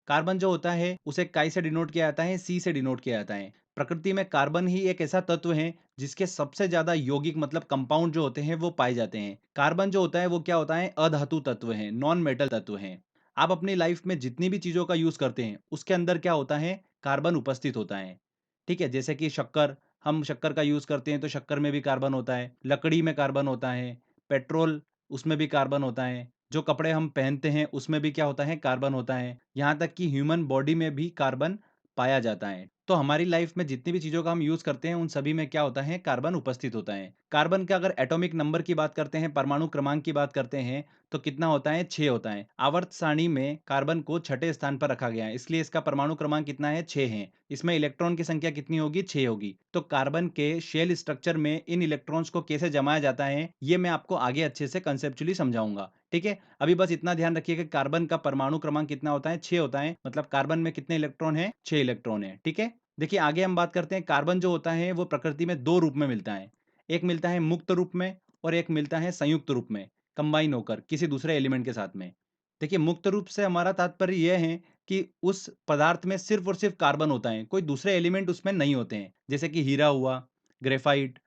Carbon जो होता है उसे काई से डिनोट किया जाता है, सी से डिनोट किया जाता है। प्रकृति में कार्बन ही एक ऐसा तत्व है जिसके सबसे ज्यादा यौगिक मतलब कंपाउंड जो होते हैं वो पाए जाते हैं। कार्बन जो होता है वो क्या होता है, अधातु तत्व है, नॉन मेटल तत्व है। आप अपनी लाइफ में जितनी भी चीजों का यूज करते हैं उसके अंदर क्या होता है, कार्बन उपस्थित होता है। ठीक है, जैसे कि शक्कर, हम शक्कर का यूज करते हैं तो शक्कर में भी कार्बन होता है, लकड़ी में कार्बन होता है, पेट्रोल उसमें भी कार्बन होता है, जो कपड़े हम पहनते हैं उसमें भी क्या होता है, कार्बन होता है। यहाँ तक कि ह्यूमन बॉडी में भी कार्बन पाया जाता है। तो हमारी लाइफ में जितनी भी चीज़ों का हम यूज़ करते हैं उन सभी में क्या होता है, कार्बन उपस्थित होता है। कार्बन का अगर एटॉमिक नंबर की बात करते हैं, परमाणु क्रमांक की बात करते हैं, तो कितना होता है, 6 होता है। आवर्त सारणी में कार्बन को छठे स्थान पर रखा गया है, इसलिए इसका परमाणु क्रमांक कितना है, 6 है। इसमें इलेक्ट्रॉन की संख्या कितनी होगी, 6 होगी। तो कार्बन के शेल स्ट्रक्चर में इन इलेक्ट्रॉन्स को कैसे जमाया जाता है ये मैं आपको आगे अच्छे से कंसेप्चुअली समझाऊंगा। ठीक है, अभी बस इतना ध्यान रखिए कि कार्बन का परमाणु क्रमांक कितना होता है, 6 होता है। मतलब कार्बन में कितने इलेक्ट्रॉन है, 6 इलेक्ट्रॉन है। ठीक है, देखिए आगे हम बात करते हैं। कार्बन जो होता है वो प्रकृति में दो रूप में मिलता है। एक मिलता है मुक्त रूप में और एक मिलता है संयुक्त रूप में, कंबाइन होकर किसी दूसरे एलिमेंट के साथ में। देखिए मुक्त रूप से हमारा तात्पर्य यह है कि उस पदार्थ में सिर्फ और सिर्फ कार्बन होता है, कोई दूसरे एलिमेंट उसमें नहीं होते हैं, जैसे कि हीरा हुआ, ग्रेफाइट,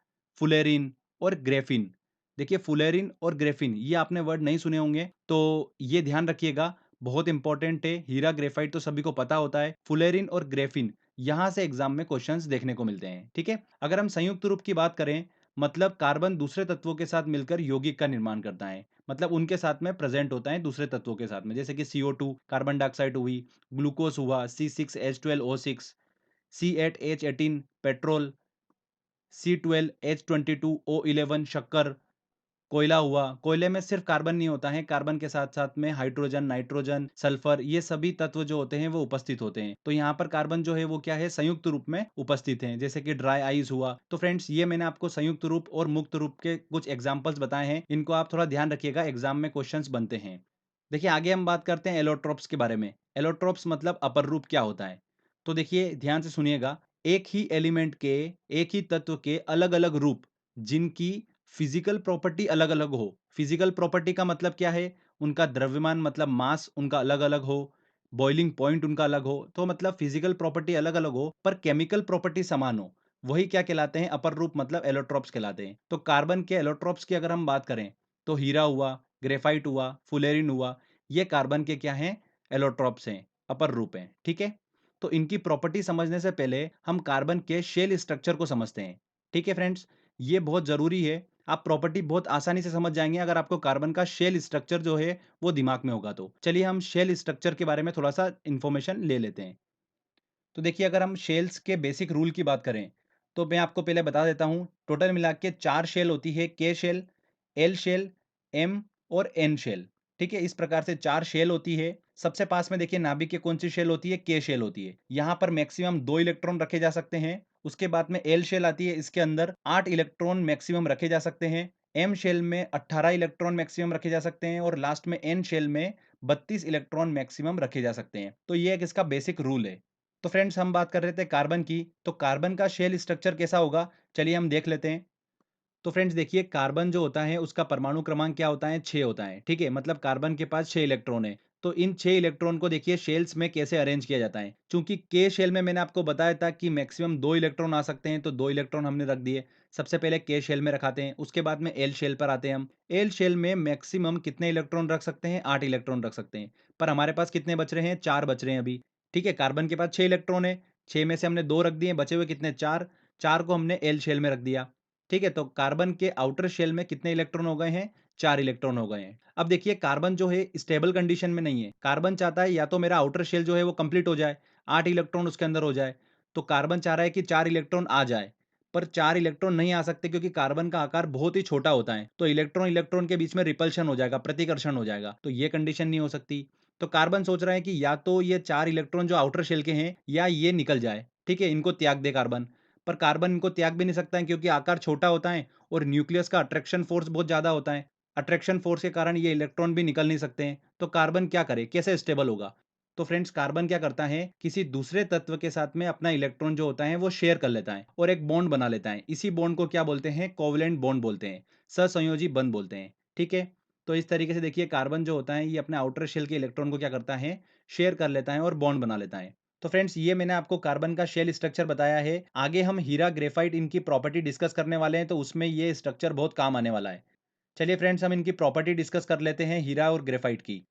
फुलेरिन और ग्रेफिन। देखिए फुलेरिन और ग्रेफिन ये आपने वर्ड नहीं सुने होंगे, तो ये ध्यान रखिएगा, बहुत इंपॉर्टेंट है। हीरा ग्रेफाइट तो सभी को पता होता है, फुलेरिन और ग्रेफिन यहां से एग्जाम में क्वेश्चंस देखने को मिलते हैं। ठीक है, अगर हम संयुक्त रूप की बात करें, मतलब कार्बन दूसरे तत्वों के साथ मिलकर यौगिक का निर्माण करता है, मतलब उनके साथ में प्रेजेंट होता है दूसरे तत्वों के साथ में, जैसे कि CO2 कार्बन डाइऑक्साइड हुई, ग्लूकोज हुआ C6H12O6, C8H18 पेट्रोल, C12H22O11 शक्कर, कोयला हुआ, कोयले में सिर्फ कार्बन नहीं होता है, कार्बन के साथ साथ में हाइड्रोजन, नाइट्रोजन, सल्फर ये सभी तत्व जो होते हैं वो उपस्थित होते हैं। तो यहाँ पर कार्बन जो है वो क्या है, संयुक्त रूप में उपस्थित है, जैसे कि ड्राई आइस हुआ। तो फ्रेंड्स ये मैंने आपको संयुक्त रूप और मुक्त रूप के कुछ एग्जाम्पल्स बताए हैं, इनको आप थोड़ा ध्यान रखिएगा, एग्जाम में क्वेश्चंस बनते हैं। देखिए आगे हम बात करते हैं एलोट्रोप्स के बारे में। एलोट्रोप्स मतलब अपर रूप क्या होता है, तो देखिए ध्यान से सुनिएगा। एक ही एलिमेंट के, एक ही तत्व के अलग अलग रूप जिनकी फिजिकल प्रॉपर्टी अलग अलग हो। फिजिकल प्रॉपर्टी का मतलब क्या है, उनका द्रव्यमान मतलब मास उनका अलग अलग हो, बॉइलिंग पॉइंट उनका अलग हो। तो मतलब फिजिकल प्रॉपर्टी अलग अलग हो पर केमिकल प्रॉपर्टी समान हो, वही क्या कहलाते हैं, अपर रूप मतलब एलोट्रोप्स कहलाते हैं। तो कार्बन के एलोट्रोप्स की अगर हम बात करें तो हीरा हुआ, ग्रेफाइट हुआ, फुलेरिन हुआ, ये कार्बन के क्या हैं, एलोट्रोप्स हैं, अपर रूप हैं। ठीक है, तो इनकी प्रॉपर्टी समझने से पहले हम कार्बन के शेल स्ट्रक्चर को समझते हैं। ठीक है फ्रेंड्स, ये बहुत जरूरी है। आप प्रॉपर्टी बहुत आसानी से समझ जाएंगे अगर आपको कार्बन का शेल स्ट्रक्चर जो है वो दिमाग में होगा। तो चलिए हम शेल स्ट्रक्चर के बारे में थोड़ा सा इंफॉर्मेशन ले लेते हैं। तो देखिए अगर हम शेल्स के बेसिक रूल की बात करें तो मैं आपको पहले बता देता हूँ। टोटल मिला के 4 शेल होती है, के शेल, एल शेल, एम और एन शेल। ठीक है, इस प्रकार से 4 शेल होती है। सबसे पास में देखिए नाभिक के कौन सी शेल होती है, के शेल होती है। यहाँ पर मैक्सिमम 2 इलेक्ट्रॉन रखे जा सकते हैं। उसके बाद में एल शेल आती है, इसके अंदर 8 इलेक्ट्रॉन मैक्सिमम रखे जा सकते हैं। एम शेल में 18 इलेक्ट्रॉन मैक्सिमम रखे जा सकते हैं और लास्ट में एन शेल में 32 इलेक्ट्रॉन मैक्सिमम रखे जा सकते हैं। तो ये एक इसका बेसिक रूल है। तो फ्रेंड्स हम बात कर रहे थे कार्बन की, तो कार्बन का शेल स्ट्रक्चर कैसा होगा, चलिए हम देख लेते हैं। तो फ्रेंड्स देखिए कार्बन जो होता है उसका परमाणु क्रमांक क्या होता है, 6 होता है। ठीक है, मतलब कार्बन के पास 6 इलेक्ट्रॉन है। तो इन 6 इलेक्ट्रॉन को देखिए शेल्स में कैसे अरेंज किया जाता है। चूंकि के शेल में मैंने आपको बताया था कि मैक्सिमम 2 इलेक्ट्रॉन आ सकते हैं, तो 2 इलेक्ट्रॉन हमने रख दिए। सबसे पहले के शेल में रखाते हैं, उसके बाद में एल शेल पर आते हैं हम। एल शेल में मैक्सिमम कितने इलेक्ट्रॉन रख सकते हैं, 8 इलेक्ट्रॉन रख सकते हैं। पर हमारे पास कितने बच रहे हैं, 4 बच रहे हैं अभी। ठीक है, कार्बन के पास 6 इलेक्ट्रॉन है, 6 में से हमने 2 रख दिए, बचे हुए कितने, 4। 4 को हमने एल शेल में रख दिया। ठीक है, तो कार्बन के आउटर शेल में कितने इलेक्ट्रॉन हो गए हैं, 4 इलेक्ट्रॉन हो गए हैं। अब देखिए कार्बन जो है स्टेबल कंडीशन में नहीं है। कार्बन चाहता है या तो मेरा आउटर शेल जो है वो कंप्लीट हो जाए, 8 इलेक्ट्रॉन उसके अंदर हो जाए। तो कार्बन चाह रहा है कि 4 इलेक्ट्रॉन आ जाए, पर 4 इलेक्ट्रॉन नहीं आ सकते क्योंकि कार्बन का आकार बहुत ही छोटा होता है। तो इलेक्ट्रॉन इलेक्ट्रॉन के बीच में रिपल्शन हो जाएगा, प्रतिकर्षण हो जाएगा, तो ये कंडीशन नहीं हो सकती। तो कार्बन सोच रहा है कि या तो ये 4 इलेक्ट्रॉन जो आउटर शेल के हैं या ये निकल जाए, ठीक है, इनको त्याग दे कार्बन। पर कार्बन इनको त्याग भी नहीं सकता है क्योंकि आकार छोटा होता है और न्यूक्लियस का अट्रैक्शन फोर्स बहुत ज्यादा होता है। अट्रैक्शन फोर्स के कारण ये इलेक्ट्रॉन भी निकल नहीं सकते हैं। तो कार्बन क्या करे, कैसे स्टेबल होगा। तो फ्रेंड्स कार्बन क्या करता है, किसी दूसरे तत्व के साथ में अपना इलेक्ट्रॉन जो होता है वो शेयर कर लेता है और एक बॉन्ड बना लेता है। इसी बॉन्ड को क्या बोलते हैं, कोवलेंट बॉन्ड बोलते हैं, सहसंयोजी बंध बोलते हैं। ठीक है, तो इस तरीके से देखिए कार्बन जो होता है ये अपने आउटर शेल के इलेक्ट्रॉन को क्या करता है, शेयर कर लेता है और बॉन्ड बना लेता है। तो फ्रेंड्स ये मैंने आपको कार्बन का शेल स्ट्रक्चर बताया है। आगे हम हीरा, ग्रेफाइट इनकी प्रॉपर्टी डिस्कस करने वाले हैं, तो उसमें ये स्ट्रक्चर बहुत काम आने वाला है। चलिए फ्रेंड्स हम इनकी प्रॉपर्टी डिस्कस कर लेते हैं हीरा और ग्रेफाइट की।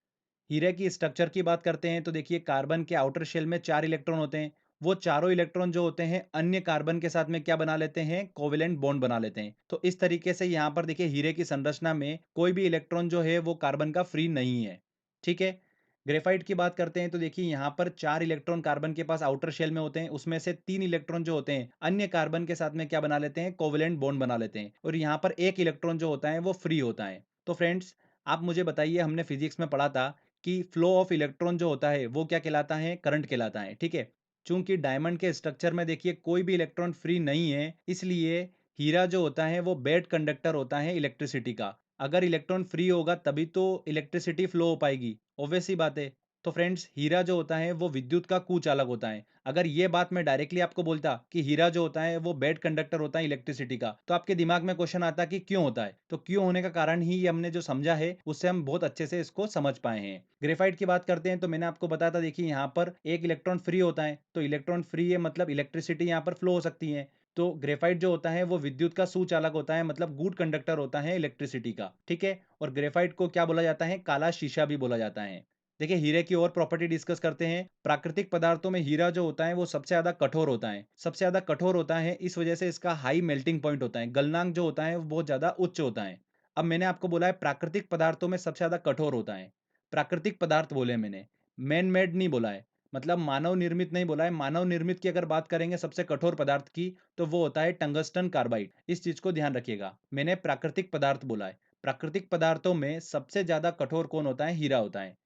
हीरे की स्ट्रक्चर की बात करते हैं तो देखिए कार्बन के आउटर शेल में 4 इलेक्ट्रॉन होते हैं। वो चारों इलेक्ट्रॉन जो होते हैं अन्य कार्बन के साथ में क्या बना लेते हैं, कोवेलेंट बॉन्ड बना लेते हैं। तो इस तरीके से यहाँ पर देखिए हीरे की संरचना में कोई भी इलेक्ट्रॉन जो है वो कार्बन का फ्री नहीं है। ठीक है। ग्रेफाइट की बात करते हैं तो देखिए यहाँ पर 4 इलेक्ट्रॉन कार्बन के पास आउटर शेल में होते हैं, उसमें से 3 इलेक्ट्रॉन जो होते हैं अन्य कार्बन के साथ में क्या बना लेते हैं, कोवेलेंट बॉन्ड बना लेते हैं, और यहाँ पर एक इलेक्ट्रॉन जो होता है वो फ्री होता है। तो फ्रेंड्स आप मुझे बताइए, हमने फिजिक्स में पढ़ा था कि फ्लो ऑफ इलेक्ट्रॉन जो होता है वो क्या कहलाता है, करंट कहलाता है। ठीक है। चूंकि डायमंड के स्ट्रक्चर में देखिए कोई भी इलेक्ट्रॉन फ्री नहीं है, इसलिए हीरा जो होता है वो बेड कंडक्टर होता है इलेक्ट्रिसिटी का। अगर इलेक्ट्रॉन फ्री होगा तभी तो इलेक्ट्रिसिटी फ्लो हो पाएगी, ऑब्वियस सी बात है। तो फ्रेंड्स हीरा जो होता है वो विद्युत का कुचालक होता है। अगर ये बात मैं डायरेक्टली आपको बोलता कि हीरा जो होता है वो बेड कंडक्टर होता है इलेक्ट्रिसिटी का, तो आपके दिमाग में क्वेश्चन आता कि क्यों होता है। तो क्यों होने का कारण ही ये हमने जो समझा है उससे हम बहुत अच्छे से इसको समझ पाए हैं। ग्रेफाइट की बात करते हैं तो मैंने आपको बताया था, देखिए यहाँ पर एक इलेक्ट्रॉन फ्री होता है, तो इलेक्ट्रॉन फ्री है मतलब इलेक्ट्रिसिटी यहाँ पर फ्लो हो सकती है। तो ग्रेफाइट जो होता है वो विद्युत का सुचालक होता है, मतलब गुड कंडक्टर होता है इलेक्ट्रिसिटी का। ठीक है। और ग्रेफाइट को क्या बोला जाता है, काला शीशा भी बोला जाता है। देखिए हीरे की और प्रॉपर्टी डिस्कस करते हैं। प्राकृतिक पदार्थों में हीरा जो होता है वो सबसे ज्यादा कठोर होता है, सबसे ज्यादा कठोर होता है, इस वजह से इसका हाई मेल्टिंग पॉइंट होता है, गलनांक जो होता है वो बहुत ज्यादा उच्च होता है। अब मैंने आपको बोला है प्राकृतिक पदार्थों में सबसे ज्यादा कठोर होता है। प्राकृतिक पदार्थ बोले मैंने, मैन मेड नहीं बोला है, मतलब मानव निर्मित नहीं बोला है। मानव निर्मित की अगर बात करेंगे सबसे कठोर पदार्थ की, तो वो होता है टंगस्टन कार्बाइड। इस चीज को ध्यान रखिएगा, मैंने प्राकृतिक पदार्थ बोला है। प्राकृतिक पदार्थों में सबसे ज्यादा कठोर कौन होता है, हीरा होता है।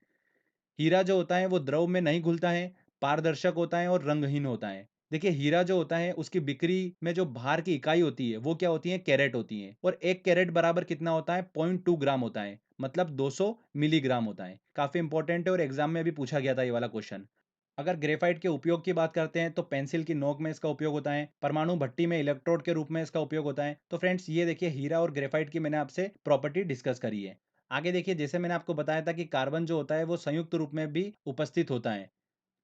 हीरा जो होता है वो द्रव में नहीं घुलता है, पारदर्शक होता है और रंगहीन होता है। देखिए हीरा जो होता है उसकी बिक्री में जो भार की इकाई होती है वो क्या होती है, कैरेट होती है। और एक कैरेट बराबर कितना होता है, 0.2 ग्राम होता है, मतलब 200 मिलीग्राम होता है। काफी इंपॉर्टेंट है और एग्जाम में भी पूछा गया था ये वाला क्वेश्चन। अगर ग्रेफाइट के उपयोग की बात करते हैं तो पेंसिल की नोक में इसका उपयोग होता है, परमाणु भट्टी में इलेक्ट्रोड के रूप में इसका उपयोग होता है। तो फ्रेंड्स ये देखिए हीरा और ग्रेफाइट की मैंने आपसे प्रॉपर्टी डिस्कस करी है। आगे देखिए, जैसे मैंने आपको बताया था कि कार्बन जो होता है वो संयुक्त रूप में भी उपस्थित होता है,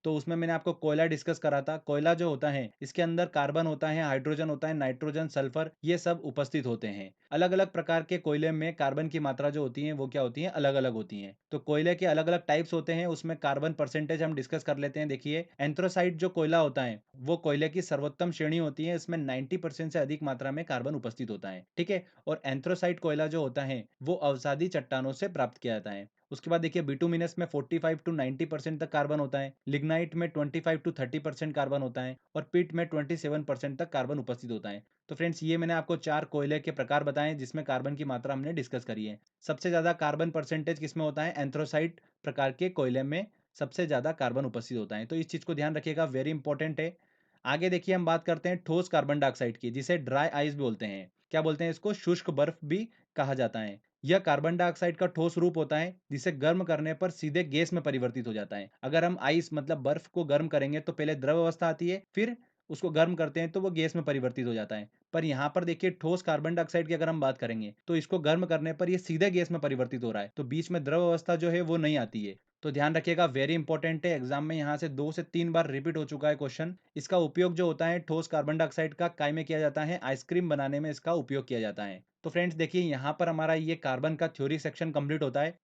तो उसमें मैंने आपको कोयला डिस्कस करा था। कोयला जो होता है इसके अंदर कार्बन होता है, हाइड्रोजन होता है, नाइट्रोजन, सल्फर, ये सब उपस्थित होते हैं। अलग अलग प्रकार के कोयले में कार्बन की मात्रा जो होती है वो क्या होती है, अलग अलग होती है। तो कोयले के अलग अलग टाइप्स होते हैं, उसमें कार्बन परसेंटेज हम डिस्कस कर लेते हैं। देखिए एंथ्रोसाइट जो कोयला होता है वो कोयले की सर्वोत्तम श्रेणी होती है, इसमें 90% से अधिक मात्रा में कार्बन उपस्थित होता है। ठीक है। और एंथ्रोसाइट कोयला जो होता है वो अवसादी चट्टानों से प्राप्त किया जाता है। उसके बाद देखिए बिटुमिनस में 45 टू 90% तक कार्बन होता है, लिग्नाइट में 25 टू 30% कार्बन होता है, और पिट में 27% तक कार्बन उपस्थित होता है। तो फ्रेंड्स ये मैंने आपको 4 कोयले के प्रकार बताए जिसमें कार्बन की मात्रा हमने डिस्कस करी है। सबसे ज्यादा कार्बन परसेंटेज किसमें होता है, एंथ्रोसाइट प्रकार के कोयले में सबसे ज्यादा कार्बन उपस्थित होता है। तो इस चीज को ध्यान रखिएगा, वेरी इंपॉर्टेंट है। आगे देखिए हम बात करते हैं ठोस कार्बन डाइऑक्साइड की, जिसे ड्राई आइस भी बोलते हैं। क्या बोलते हैं इसको, शुष्क बर्फ भी कहा जाता है। यह कार्बन डाइऑक्साइड का ठोस रूप होता है जिसे गर्म करने पर सीधे गैस में परिवर्तित हो जाता है। अगर हम आइस मतलब बर्फ को गर्म करेंगे तो पहले द्रव अवस्था आती है, फिर उसको गर्म करते हैं तो वो गैस में परिवर्तित हो जाता है। पर यहाँ पर देखिए ठोस कार्बन डाइऑक्साइड की अगर हम बात करेंगे तो इसको गर्म करने पर ये सीधे गैस में परिवर्तित हो रहा है, तो बीच में द्रव अवस्था जो है वो नहीं आती है। तो ध्यान रखिएगा, वेरी इंपॉर्टेंट है, एग्जाम में यहाँ से 2 से 3 बार रिपीट हो चुका है क्वेश्चन। इसका उपयोग जो होता है ठोस कार्बन डाइऑक्साइड का काय में किया जाता है, आइसक्रीम बनाने में इसका उपयोग किया जाता है। तो फ्रेंड्स देखिए यहाँ पर हमारा ये कार्बन का थ्योरी सेक्शन कंप्लीट होता है।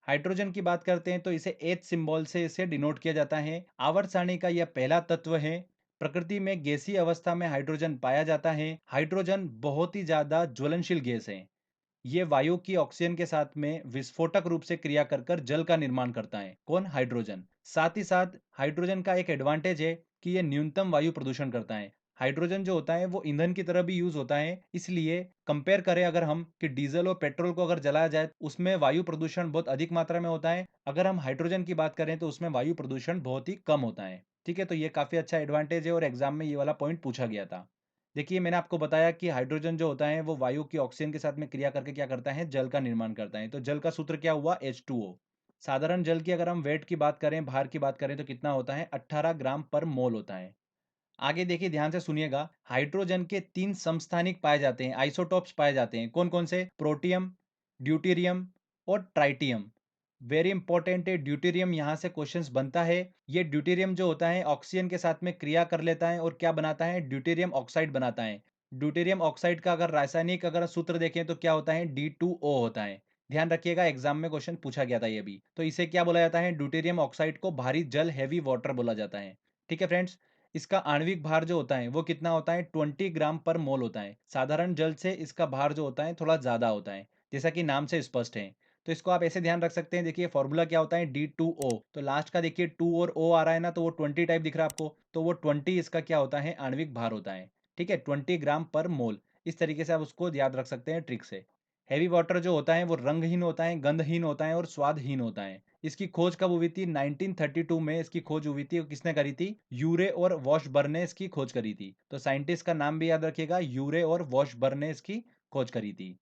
हाइड्रोजन की बात करते हैं तो इसे एच सिंबल से इसे डिनोट किया जाता है। आवर्त सारणी का यह पहला तत्व है। प्रकृति में गैसीय अवस्था में हाइड्रोजन पाया जाता है। हाइड्रोजन बहुत ही ज्यादा ज्वलनशील गैस है। ये वायु की ऑक्सीजन के साथ में विस्फोटक रूप से क्रिया कर कर जल का निर्माण करता है, कौन, हाइड्रोजन। साथ ही साथ हाइड्रोजन का एक एडवांटेज है कि ये न्यूनतम वायु प्रदूषण करता है। हाइड्रोजन जो होता है वो ईंधन की तरह भी यूज होता है, इसलिए कंपेयर करें अगर हम कि डीजल और पेट्रोल को अगर जलाया जाए उसमें वायु प्रदूषण बहुत अधिक मात्रा में होता है, अगर हम हाइड्रोजन की बात करें तो उसमें वायु प्रदूषण बहुत ही कम होता है। ठीक है। तो ये काफी अच्छा एडवांटेज है और एग्जाम में ये वाला पॉइंट पूछा गया था। देखिए मैंने आपको बताया कि हाइड्रोजन जो होता है वो वायु की ऑक्सीजन के साथ में क्रिया करके क्या करता है, जल का निर्माण करता है। तो जल का सूत्र क्या हुआ, H2O। साधारण जल की अगर हम वेट की बात करें, भार की बात करें तो कितना होता है, 18 ग्राम पर मोल होता है। आगे देखिए ध्यान से सुनिएगा, हाइड्रोजन के 3 समस्थानिक पाए जाते हैं, आइसोटोप्स पाए जाते हैं, कौन कौन से, प्रोटियम, ड्यूटेरियम और ट्राइटियम। वेरी इंपॉर्टेंट है, ड्यूटेरियम यहाँ से क्वेश्चंस बनता है। ये ड्यूटेरियम जो होता है ऑक्सीजन के साथ में क्रिया कर लेता है और क्या बनाता है, ड्यूटेरियम ऑक्साइड बनाता है। ड्यूटेरियम ऑक्साइड का अगर रासायनिक अगर सूत्र देखें तो क्या होता है, D2O होता है। ध्यान रखिएगा, एग्जाम में क्वेश्चन पूछा गया था ये भी। तो इसे क्या बोला जाता है, ड्यूटेरियम ऑक्साइड को भारी जल, हैवी वाटर बोला जाता है। ठीक है फ्रेंड्स, इसका आणविक भार जो होता है वो कितना होता है, 20 ग्राम पर मोल होता है। साधारण जल से इसका भार जो होता है थोड़ा ज्यादा होता है, जैसा कि नाम से स्पष्ट है। तो इसको आप ऐसे ध्यान रख सकते हैं, देखिए फॉर्मूला क्या होता है, D2O। तो लास्ट का देखिए 2 और O आ रहा है ना, तो वो 20 टाइप दिख रहा है आपको, तो वो 20 इसका क्या होता है, आणविक भार होता है। ठीक है, 20 ग्राम पर मोल। इस तरीके से आप उसको याद रख सकते हैं ट्रिक से। हैवी वाटर जो होता है वो रंगहीन होता है, गंधहीन होता है और स्वादहीन होता है। इसकी खोज कब हुई थी, 1932 में इसकी खोज हुई थी। किसने करी थी, यूरे और वॉशबर्न ने इसकी खोज करी थी। तो साइंटिस्ट का नाम भी याद रखिएगा, यूरे और वॉशबर्न ने इसकी खोज करी थी।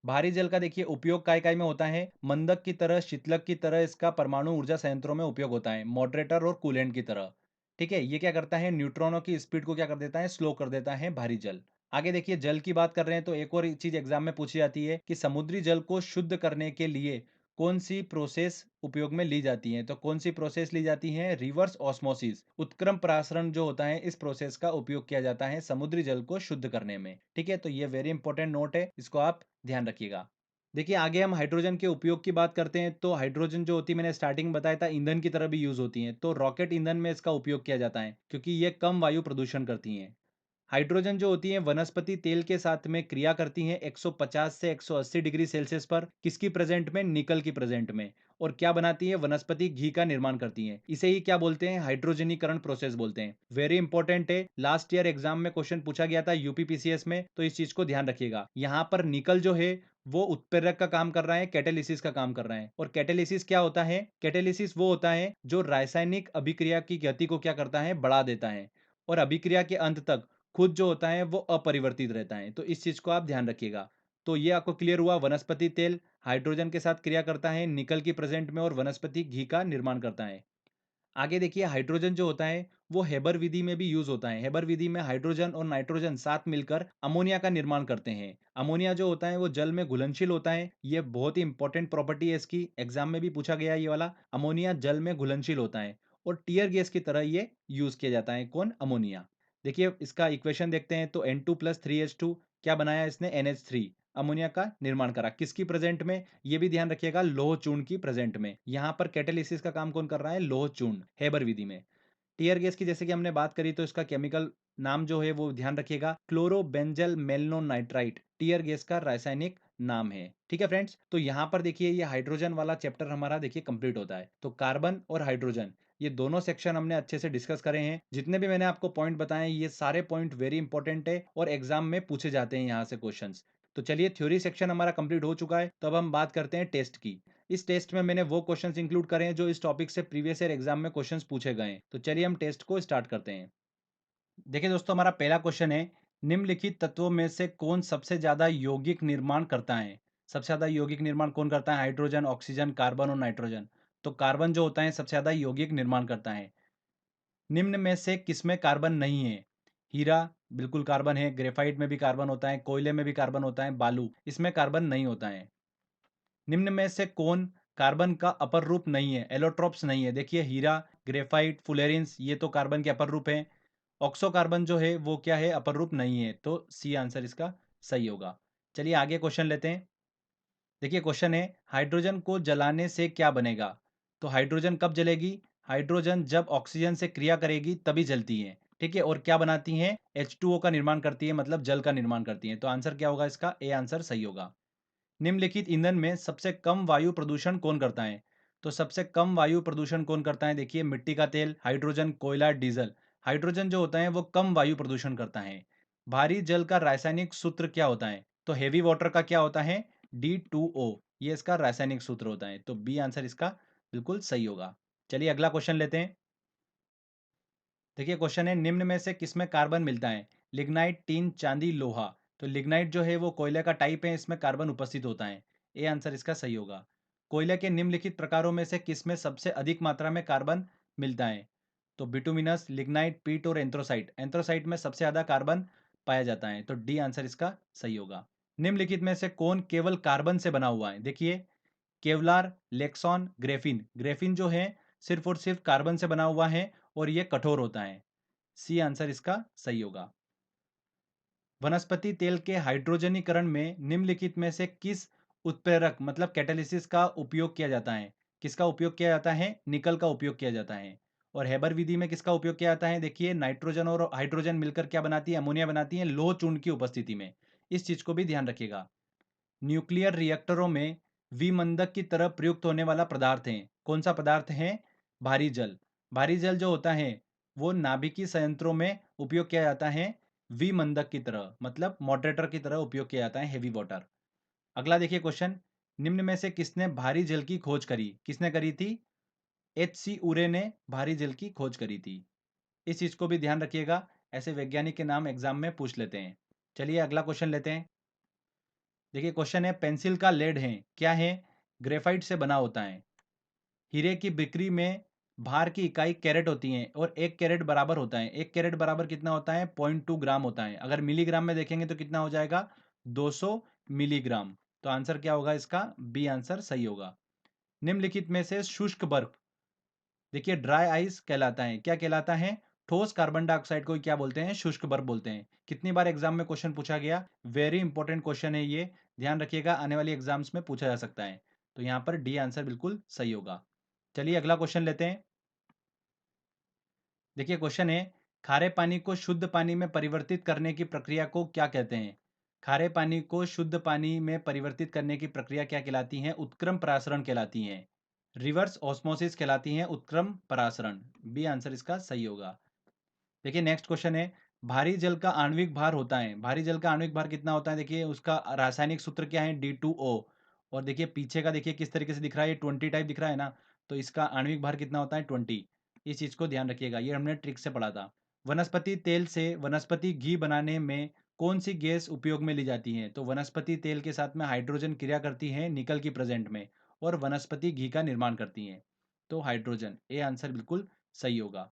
भारी जल का देखिए उपयोग काय काय में होता है, मंदक की तरह, शीतलक की तरह इसका परमाणु ऊर्जा संयंत्रों में उपयोग होता है, मॉडरेटर और कूलेंट की तरह। ठीक है, ये क्या करता है, न्यूट्रॉनों की स्पीड को क्या कर देता है, स्लो कर देता है भारी जल। आगे देखिए, जल की बात कर रहे हैं तो एक और चीज एग्जाम में पूछी जाती है कि समुद्री जल को शुद्ध करने के लिए कौन सी प्रोसेस उपयोग में ली जाती है। तो कौन सी प्रोसेस ली जाती है, रिवर्स ऑस्मोसिस, उत्क्रम प्रासरण जो होता है, इस प्रोसेस का उपयोग किया जाता है समुद्री जल को शुद्ध करने में। ठीक है, तो ये वेरी इंपॉर्टेंट नोट है, इसको आप ध्यान रखिएगा। देखिए आगे हम हाइड्रोजन के उपयोग की बात करते हैं। तो हाइड्रोजन जो होती है, मैंने स्टार्टिंग में बताया था, ईंधन की तरह भी यूज होती है। तो रॉकेट ईंधन में इसका उपयोग किया जाता है क्योंकि ये कम वायु प्रदूषण करती हैं। हाइड्रोजन जो होती है वनस्पति तेल के साथ में क्रिया करती हैं 150 से 180 डिग्री सेल्सियस पर। किसकी प्रेजेंट में, निकल की प्रेजेंट में। और क्या बनाती है, वनस्पति घी का निर्माण करती हैं। इसे ही क्या बोलते हैं, हाइड्रोजनीकरण प्रोसेस बोलते हैं। वेरी इंपॉर्टेंट है, लास्ट ईयर एग्जाम में क्वेश्चन पूछा गया था यूपीपीसीएस में, तो इस चीज को ध्यान रखिएगा। यहाँ पर निकल जो है वो उत्प्रेरक का काम कर रहा है, कैटेलिसिस का काम कर रहा है। और कैटेलिसिस क्या होता है, कैटेलिसिस वो होता है जो रासायनिक अभिक्रिया की गति को क्या करता है, बढ़ा देता है। और अभिक्रिया के अंत तक खुद जो होता है वो अपरिवर्तित रहता है। तो इस चीज को आप ध्यान रखिएगा। तो ये आपको क्लियर हुआ, वनस्पति तेल हाइड्रोजन के साथ क्रिया करता है निकल की प्रेजेंट में और वनस्पति घी का निर्माण करता है। आगे देखिए, हाइड्रोजन जो होता है वो हेबर विधि में भी यूज होता है। हेबर विधि में हाइड्रोजन और नाइट्रोजन साथ मिलकर अमोनिया का निर्माण करते हैं। अमोनिया जो होता है वो जल में घुलनशील होता है। ये बहुत ही इंपॉर्टेंट प्रॉपर्टी है इसकी, एग्जाम में भी पूछा गया है ये वाला। अमोनिया जल में घुलनशील होता है और टीयर गैस की तरह ये यूज किया जाता है। कौन, अमोनिया। देखिए इसका इक्वेशन देखते हैं, तो N2+3H2 क्या बनाया इसने, NH3। अमोनिया का निर्माण करा, किसकी प्रेजेंट में, ये भी ध्यान रखिएगा, लोह चूर्ण की प्रेजेंट में। यहां पर कैटेलिसिस का काम कौन कर रहा है, लोह चूर्ण, हेबर विधि में। टीयर गैस की जैसे कि हमने बात करी, तो इसका केमिकल नाम जो है वो ध्यान रखिएगा, क्लोरोबेंजल मेलनोनाइट्राइट टीयर गैस का रासायनिक नाम है। ठीक है फ्रेंड्स, तो यहाँ पर देखिए ये हाइड्रोजन वाला चैप्टर हमारा देखिए कंप्लीट होता है। तो कार्बन और हाइड्रोजन ये दोनों सेक्शन हमने अच्छे से डिस्कस करे हैं। जितने भी मैंने आपको पॉइंट बताए ये सारे पॉइंट वेरी इंपॉर्टेंट है और एग्जाम में पूछे जाते हैं यहाँ से क्वेश्चंस। तो चलिए, थ्योरी सेक्शन हमारा कंप्लीट हो चुका है, तो अब हम बात करते हैं टेस्ट की। इस टेस्ट में मैंने वो क्वेश्चंस इंक्लूड करे हैं जो इस टॉपिक से प्रीवियस ईयर एग्जाम में क्वेश्चंस पूछे गए हैं। तो चलिए हम टेस्ट को स्टार्ट करते हैं। देखिए दोस्तों, हमारा पहला क्वेश्चन है, निम्नलिखित तत्वों में से कौन सबसे ज्यादा यौगिक निर्माण करता है। सबसे ज्यादा यौगिक निर्माण कौन करता है, हाइड्रोजन, ऑक्सीजन, कार्बन और नाइट्रोजन। तो कार्बन जो होता है सबसे ज्यादा यौगिक निर्माण करता है। निम्न में से किसमें कार्बन नहीं है, हीरा बिल्कुल कार्बन है, ग्रेफाइट में भी कार्बन होता है, कोयले में भी कार्बन होता है, बालू इसमें कार्बन नहीं होता है। निम्न में से कौन कार्बन का अपर रूप नहीं है, एलोट्रोप्स नहीं है। देखिए हीरा, ग्रेफाइट, फुलेरिन्स ये तो कार्बन के अपर रूप है। ऑक्सो कार्बन जो है वो क्या है, अपर रूप नहीं है। तो सी आंसर इसका सही होगा। चलिए आगे क्वेश्चन लेते हैं। देखिए क्वेश्चन है, हाइड्रोजन को जलाने से क्या बनेगा। तो हाइड्रोजन कब जलेगी, हाइड्रोजन जब ऑक्सीजन से क्रिया करेगी तभी जलती है। ठीक है, और क्या बनाती है, H2O का निर्माण करती है, मतलब जल का निर्माण करती है। तो आंसर क्या होगा इसका, ए आंसर सही होगा। निम्नलिखित ईंधन में सबसे कम वायु प्रदूषण कौन करता है। तो सबसे कम वायु प्रदूषण कौन करता है, देखिए मिट्टी का तेल, हाइड्रोजन, कोयला, डीजल। हाइड्रोजन जो होता है वो कम वायु प्रदूषण करता है। भारी जल का रासायनिक सूत्र क्या होता है, तो हेवी वाटर का क्या होता है, D2O। ये इसका रासायनिक सूत्र होता है। तो बी आंसर इसका बिल्कुल सही होगा। चलिए अगला क्वेश्चन लेते हैं। देखिए क्वेश्चन है, निम्न में से किसमें कार्बन मिलता है, लिग्नाइट, टीन, चांदी, लोहा। तो लिग्नाइट जो है वो कोयले का टाइप है, इसमें कार्बन उपस्थित होता है। ए आंसर इसका सही होगा। कोयले के निम्नलिखित प्रकारों में से किसमें सबसे अधिक मात्रा में कार्बन मिलता है। तो बिटुमिनस, लिग्नाइट, पीट और एंथ्रोसाइट। एंथ्रोसाइट में सबसे ज्यादा कार्बन पाया जाता है। तो डी आंसर इसका सही होगा। निम्नलिखित में से कौन केवल कार्बन से बना हुआ है। देखिए केवलार, लेक्सॉन, ग्रेफिन। ग्रेफिन जो है सिर्फ और सिर्फ कार्बन से बना हुआ है और ये कठोर होता है। सी आंसर इसका सही होगा। वनस्पति तेल के हाइड्रोजनीकरण में निम्नलिखित में से किस उत्प्रेरक मतलब कैटालिसिस का उपयोग किया जाता है? किसका उपयोग किया जाता है? निकल का उपयोग किया जाता है। और हेबर विधि में किसका उपयोग किया जाता है? देखिए, नाइट्रोजन और हाइड्रोजन मिलकर क्या बनाती है? अमोनिया बनाती है, लौह चूर्ण की उपस्थिति में। इस चीज को भी ध्यान रखिएगा। न्यूक्लियर रिएक्टरों में विमंदक की तरह प्रयुक्त होने वाला पदार्थ है, कौन सा पदार्थ है? भारी जल। भारी जल जो होता है वो नाभिकीय संयंत्रों में उपयोग किया जाता है विमंदक की तरह, मतलब मॉडरेटर की तरह उपयोग किया जाता है, हेवी वाटर। अगला देखिए क्वेश्चन, निम्न में से किसने भारी जल की खोज करी? किसने करी थी? एच सी उरे ने भारी जल की खोज करी थी। इस चीज को भी ध्यान रखिएगा, ऐसे वैज्ञानिक के नाम एग्जाम में पूछ लेते हैं। चलिए अगला क्वेश्चन लेते हैं। देखिए क्वेश्चन है, पेंसिल का लेड है क्या है? ग्रेफाइट से बना होता है। हीरे की बिक्री में भार की इकाई कैरेट होती है और एक कैरेट बराबर होता है। एक कैरेट बराबर कितना होता है? 0.2 ग्राम होता है। अगर मिलीग्राम में देखेंगे तो कितना हो जाएगा? 200 मिलीग्राम। तो आंसर क्या होगा इसका? बी आंसर सही होगा। निम्नलिखित में से शुष्क बर्फ, देखिए ड्राई आइस कहलाता है, क्या कहलाता है? ठोस कार्बन डाइऑक्साइड को क्या बोलते हैं? शुष्क बर्फ बोलते हैं। कितनी बार एग्जाम में क्वेश्चन पूछा गया? वेरी इंपॉर्टेंट क्वेश्चन है ये, ध्यान रखिएगा, आने वाली एग्जाम्स में पूछा जा सकता है। तो यहाँ पर डी आंसर बिल्कुल सही होगा। चलिए अगला क्वेश्चन लेते हैं। देखिए क्वेश्चन है, खारे पानी को शुद्ध पानी में परिवर्तित करने की प्रक्रिया को क्या कहते हैं? खारे पानी को शुद्ध पानी में परिवर्तित करने की प्रक्रिया क्या कहलाती है? उत्क्रम परासरण कहलाती है। रिवर्स ऑस्मोसिस कहलाती है, उत्क्रम परासरण। बी आंसर इसका सही होगा। देखिए नेक्स्ट क्वेश्चन है, भारी जल का आणविक भार होता है, भारी जल का आणविक भार कितना होता है? देखिए उसका रासायनिक सूत्र क्या है? D2O। और देखिए पीछे का देखिए किस तरीके से दिख रहा है, ये 20 टाइप दिख रहा है ना, तो इसका आणविक भार कितना होता है? 20। इस चीज को ध्यान रखिएगा, ये हमने ट्रिक से पढ़ा था। वनस्पति तेल से वनस्पति घी बनाने में कौन सी गैस उपयोग में ली जाती है? तो वनस्पति तेल के साथ में हाइड्रोजन क्रिया करती है निकल की प्रेजेंट में और वनस्पति घी का निर्माण करती है। तो हाइड्रोजन, ए आंसर बिल्कुल सही होगा।